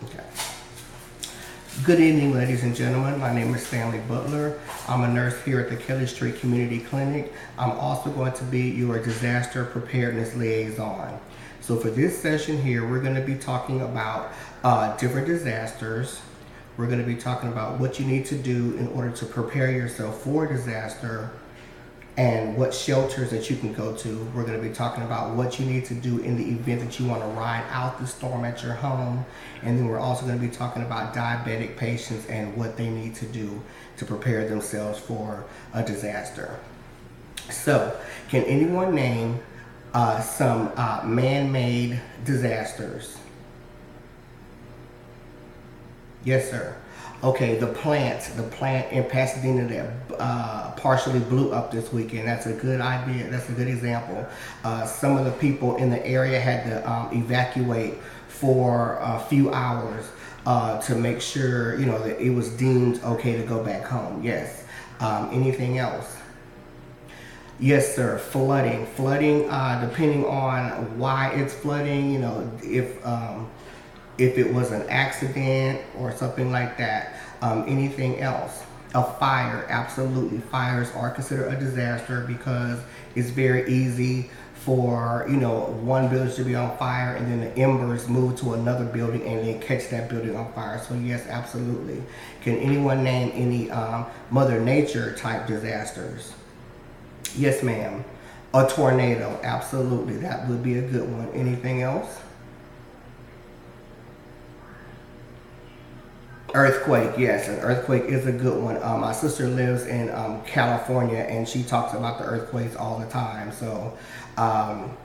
Okay. Good evening, ladies and gentlemen. My name is Stanley Butler. I'm a nurse here at the Kelly Street Community Clinic. I'm also going to be your disaster preparedness liaison. So for this session here, we're going to be talking about different disasters. We're going to be talking about what you need to do in order to prepare yourself for a disaster and what shelters that you can go to. We're going to be talking about what you need to do in the event that you want to ride out the storm at your home. And then we're also going to be talking about diabetic patients and what they need to do to prepare themselves for a disaster. So, can anyone name some man-made disasters? Yes, sir. Okay, the plant in Pasadena that partially blew up this weekend. That's a good idea. That's a good example. Some of the people in the area had to evacuate for a few hours to make sure, you know, that it was deemed okay to go back home. Yes. Anything else? Yes, sir. Flooding, depending on why it's flooding, you know, if it was an accident or something like that. Anything else? A fire, absolutely. Fires are considered a disaster because it's very easy for, you know, one building to be on fire and then the embers move to another building and then catch that building on fire. So yes, absolutely. Can anyone name any Mother Nature type disasters? Yes, ma'am. A tornado, absolutely. That would be a good one. Anything else? Earthquake, yes, an earthquake is a good one. My sister lives in California, and she talks about the earthquakes all the time. So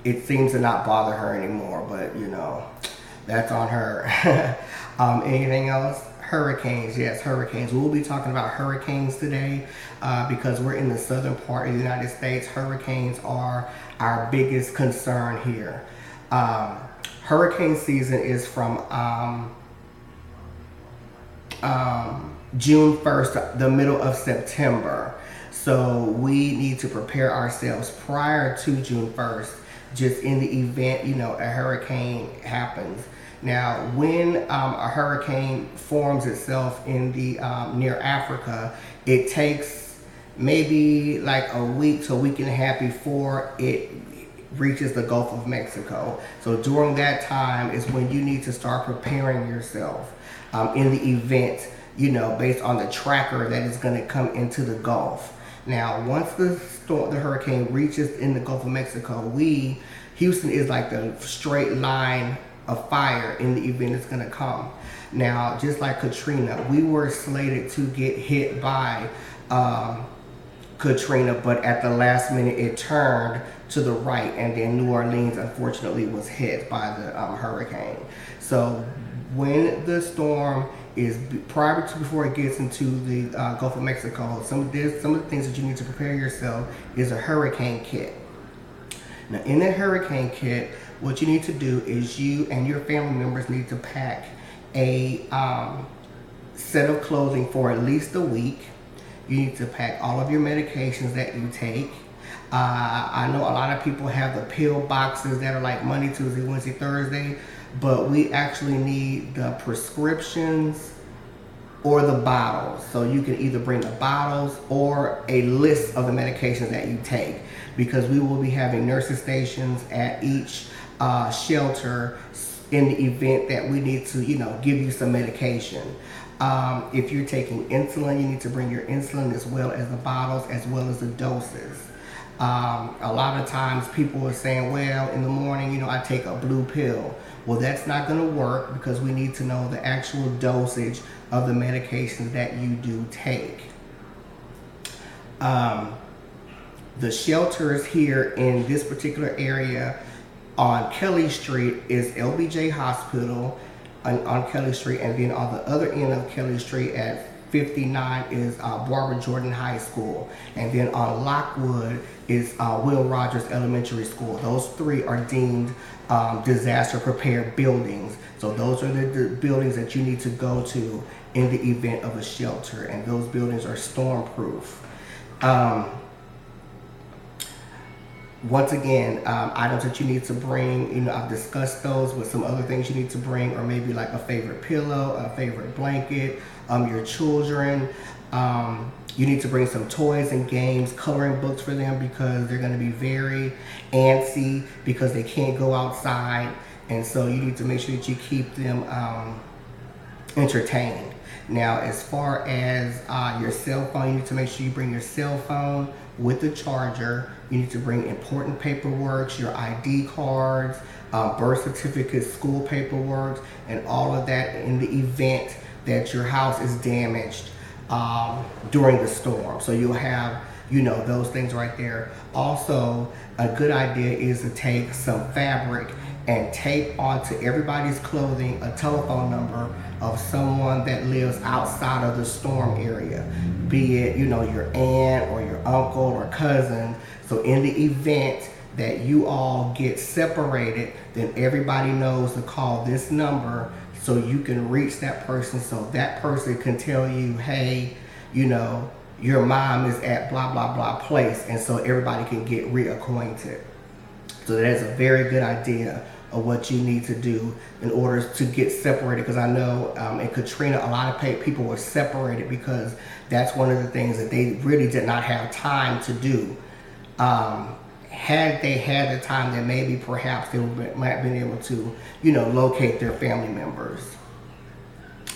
it seems to not bother her anymore, but you know, that's on her. Anything else? Hurricanes, yes, hurricanes. We'll be talking about hurricanes today because we're in the southern part of the United States. Hurricanes are our biggest concern here. Hurricane season is from June 1st, the middle of September. So we need to prepare ourselves prior to June 1st, just in the event, you know, a hurricane happens. Now, when a hurricane forms itself in the near Africa, it takes maybe like a week to a week and a half before it reaches the Gulf of Mexico. So during that time is when you need to start preparing yourself in the event, you know, based on the tracker that is going to come into the Gulf. Now, once the hurricane reaches in the Gulf of Mexico, Houston is like the straight line of fire in the event it's going to come. Now, just like Katrina, we were slated to get hit by Katrina, but at the last minute it turned to the right, and then New Orleans unfortunately was hit by the hurricane. So when the storm is before it gets into the Gulf of Mexico, some of the things that you need to prepare yourself is a hurricane kit. Now, in that hurricane kit, what you need to do is you and your family members need to pack a set of clothing for at least a week. You need to pack all of your medications that you take. I know a lot of people have the pill boxes that are like Monday, Tuesday, Wednesday, Thursday, but we actually need the prescriptions or the bottles. So you can either bring the bottles or a list of the medications that you take, because we will be having nursing stations at each shelter in the event that we need to, you know, give you some medication. If you're taking insulin, you need to bring your insulin as well as the bottles, as well as the doses. A lot of times people are saying, well, in the morning, you know, I take a blue pill. Well, that's not going to work because we need to know the actual dosage of the medications that you do take. The shelters here in this particular area on Kelly Street is LBJ Hospital on Kelly Street, and then on the other end of Kelly Street at 59 is Barbara Jordan High School, and then on Lockwood is Will Rogers Elementary School. Those three are deemed disaster prepared buildings. So those are the buildings that you need to go to in the event of a shelter, and those buildings are storm proof. once again, items that you need to bring, you know, I've discussed those with some other things you need to bring, or maybe like a favorite pillow, a favorite blanket, your children. You need to bring some toys and games, coloring books for them, because they're going to be very antsy because they can't go outside. And so you need to make sure that you keep them entertained. Now, as far as your cell phone, you need to make sure you bring your cell phone with the charger. You need to bring important paperwork, your ID cards, birth certificates, school paperwork, and all of that in the event that your house is damaged during the storm. So you'll have, you know, those things right there. Also, a good idea is to take some fabric and tape onto everybody's clothing a telephone number of someone that lives outside of the storm area, be it, you know, your aunt or your uncle or cousin. So in the event that you all get separated, then everybody knows to call this number so you can reach that person, so that person can tell you, hey, you know, your mom is at blah, blah, blah place, and so everybody can get reacquainted. So that's a very good idea of what you need to do in order to get separated, because I know in Katrina, a lot of people were separated because that's one of the things that they really did not have time to do. Had they had the time, then maybe perhaps they might have been able to, you know, locate their family members.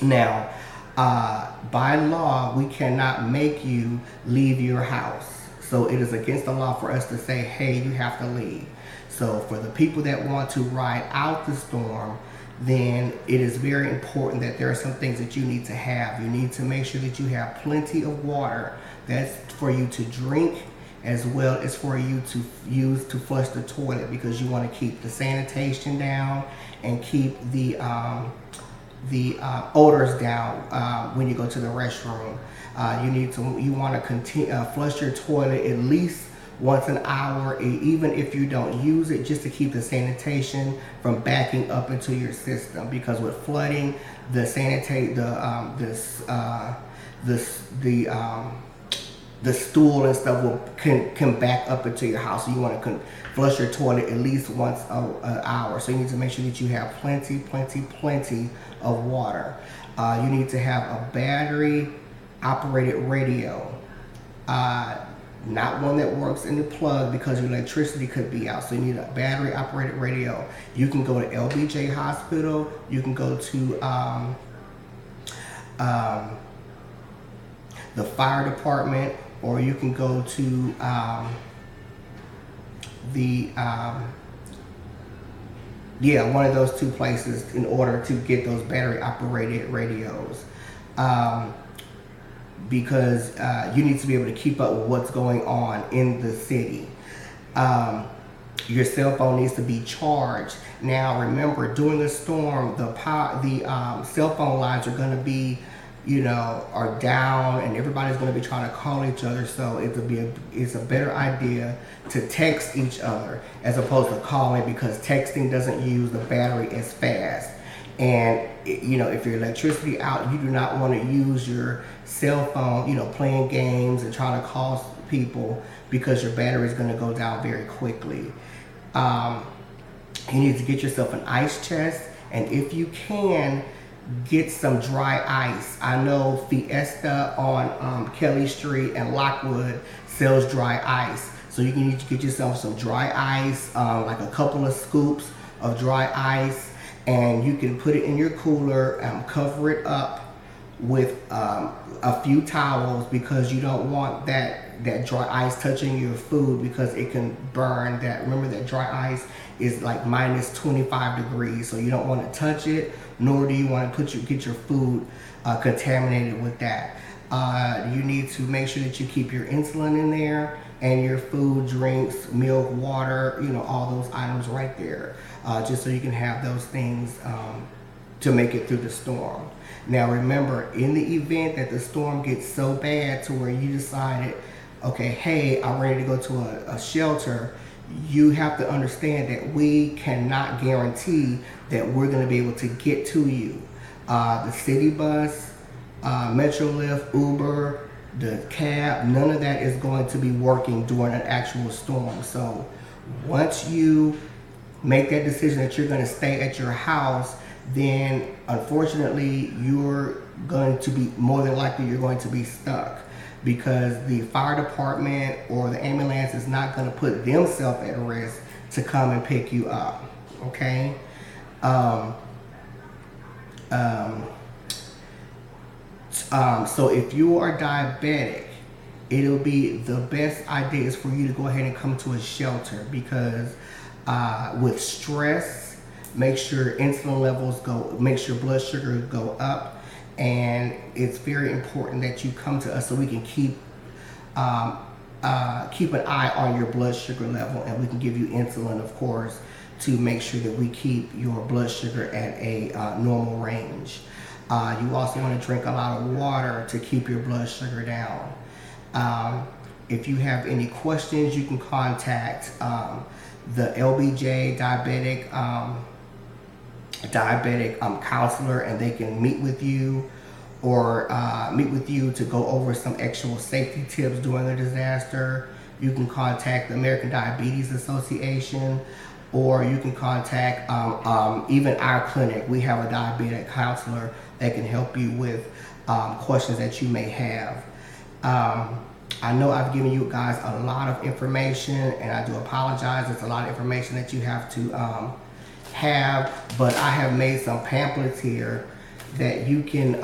Now, by law, we cannot make you leave your house. So it is against the law for us to say, hey, you have to leave. So for the people that want to ride out the storm, then it is very important that there are some things that you need to have. You need to make sure that you have plenty of water. That's for you to drink, as well as for you to use to flush the toilet, because you want to keep the sanitation down and keep the odors down when you go to the restroom. You want to flush your toilet at least once an hour, even if you don't use it, just to keep the sanitation from backing up into your system. Because with flooding, the stool and stuff can back up into your house. So you want to flush your toilet at least once an hour. So you need to make sure that you have plenty of water. You need to have a battery operated radio. Not one that works in the plug, because your electricity could be out. So you need a battery operated radio. You can go to LBJ Hospital. You can go to the fire department, or you can go to one of those two places in order to get those battery operated radios. Because you need to be able to keep up with what's going on in the city. Your cell phone needs to be charged. Now remember, during a storm, the cell phone lines are going to be, you know, are down, and everybody's going to be trying to call each other. So it's a better idea to text each other as opposed to calling, because texting doesn't use the battery as fast. And you know, if your electricity out, you do not want to use your cell phone, you know, playing games and trying to call people, because your battery is going to go down very quickly. You need to get yourself an ice chest, and if you can, get some dry ice. I know Fiesta on Kelly Street and Lockwood sells dry ice. So you need to get yourself some dry ice, like a couple of scoops of dry ice, and you can put it in your cooler and cover it up with a few towels, because you don't want that dry ice touching your food, because it can burn. Remember that dry ice is like minus 25 degrees, so you don't want to touch it, nor do you want to get your food contaminated with that. You need to make sure that you keep your insulin in there, and your food, drinks, milk, water, you know, all those items right there, just so you can have those things to make it through the storm. Now remember, in the event that the storm gets so bad to where you decided, okay, hey, I'm ready to go to a shelter, you have to understand that we cannot guarantee that we're going to be able to get to you. The city bus, Metrolift, Uber, the cab, none of that is going to be working during an actual storm. So Once you make that decision that you're going to stay at your house, then unfortunately you're going to be, more than likely you're going to be stuck, because the fire department or the ambulance is not going to put themselves at risk to come and pick you up. Okay. So if you are diabetic, it'll be the best idea is for you to go ahead and come to a shelter, because with stress, make sure insulin levels go, make sure blood sugar go up, and it's very important that you come to us so we can keep an eye on your blood sugar level, and we can give you insulin, of course, to make sure that we keep your blood sugar at a normal range. You also want to drink a lot of water to keep your blood sugar down. If you have any questions, you can contact the LBJ diabetic counselor, and they can meet with you, or meet with you to go over some actual safety tips during a disaster. You can contact the American Diabetes Association, or you can contact even our clinic. We have a diabetic counselor that can help you with questions that you may have. I know I've given you guys a lot of information, and I do apologize. It's a lot of information that you have to but I have made some pamphlets here that you can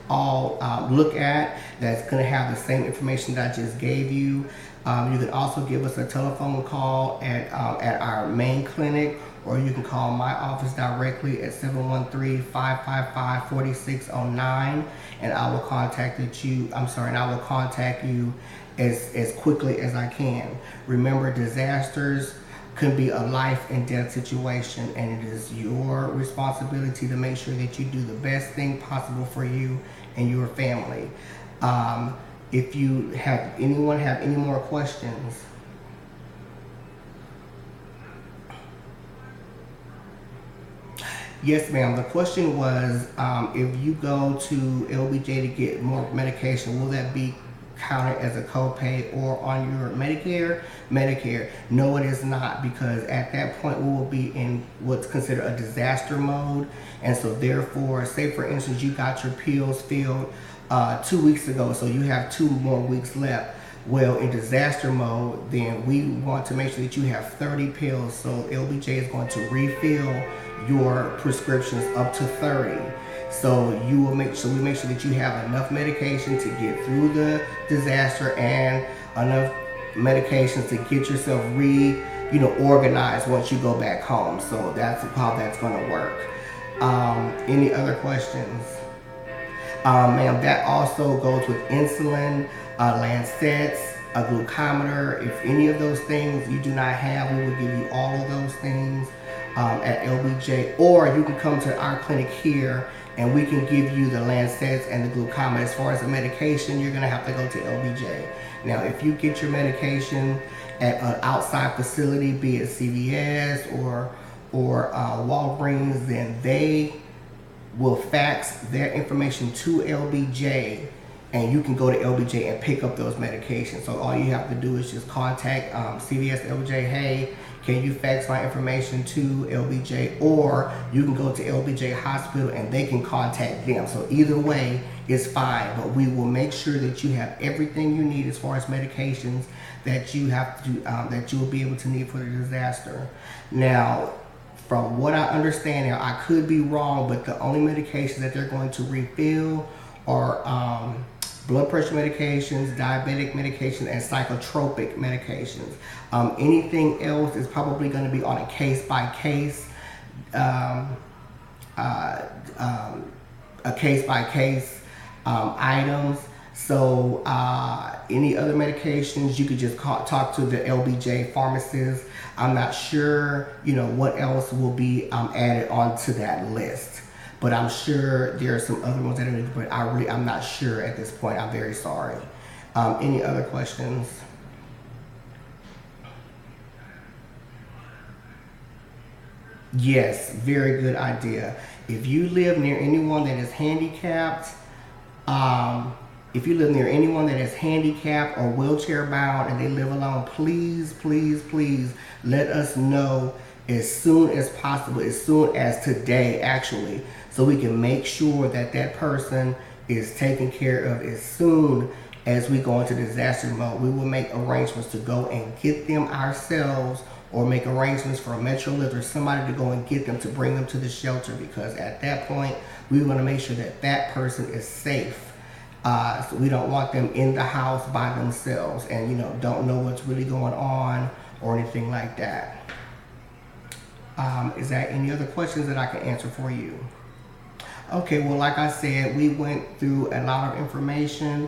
all look at, that's going to have the same information that I just gave you. You can also give us a telephone call at our main clinic, or you can call my office directly at 713-555-4609, and I will contact you. And I will contact you as quickly as I can. Remember, disasters can be a life and death situation, and it is your responsibility to make sure that you do the best thing possible for you and your family. If you have anyone have any more questions, yes, ma'am. The question was, if you go to LBJ to get more medication, will that be counted as a copay or on your Medicare? No, it is not, because at that point we will be in what's considered a disaster mode. And so therefore, say for instance, you got your pills filled 2 weeks ago, so you have 2 more weeks left. Well, in disaster mode, then we want to make sure that you have 30 pills. So LBJ is going to refill your prescriptions up to 30. So we make sure that you have enough medication to get through the disaster, and enough medications to get yourself organized once you go back home. So that's how that's going to work. Any other questions? Ma'am, that also goes with insulin, lancets, a glucometer. If any of those things you do not have, we will give you all of those things at LBJ, or you can come to our clinic here and we can give you the lancets and the glucometer. As far as the medication, you're going to have to go to LBJ. Now, if you get your medication at an outside facility, be it CVS or Walgreens, then they will fax their information to LBJ, and you can go to LBJ and pick up those medications. So all you have to do is just contact CVS, LBJ, hey, can you fax my information to LBJ? Or you can go to LBJ Hospital and they can contact them. So either way is fine, but we will make sure that you have everything you need as far as medications that you have to that you will be able to need for the disaster. Now, from what I understand, now I could be wrong, but the only medications that they're going to refill are blood pressure medications, diabetic medications, and psychotropic medications. Anything else is probably going to be on a case-by-case, items. So any other medications, you could just talk to the LBJ pharmacist. I'm not sure, what else will be added onto that list. But I'm sure there are some other ones that are, but I'm not sure at this point. I'm very sorry. Any other questions? Yes, very good idea. If you live near anyone that is handicapped, if you live near anyone that is handicapped or wheelchair bound and they live alone, please, please, please let us know as soon as possible, as soon as today actually, so we can make sure that that person is taken care of as soon as we go into disaster mode. We will make arrangements to go and get them ourselves, or make arrangements for a Metrolift or somebody to go and get them, to bring them to the shelter, because at that point we want to make sure that that person is safe. So we don't want them in the house by themselves and, you know, don't know what's really going on or anything like that. Is there any other questions that I can answer for you? Okay, well, like I said, we went through a lot of information,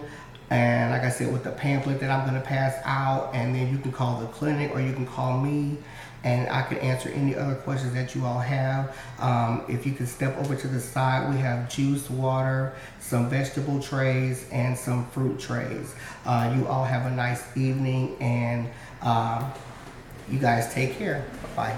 and like I said, with the pamphlet that I'm going to pass out, and then you can call the clinic or you can call me, and I can answer any other questions that you all have. If you can step over to the side, we have juice, water, some vegetable trays, and some fruit trays. You all have a nice evening, and you guys take care. Bye.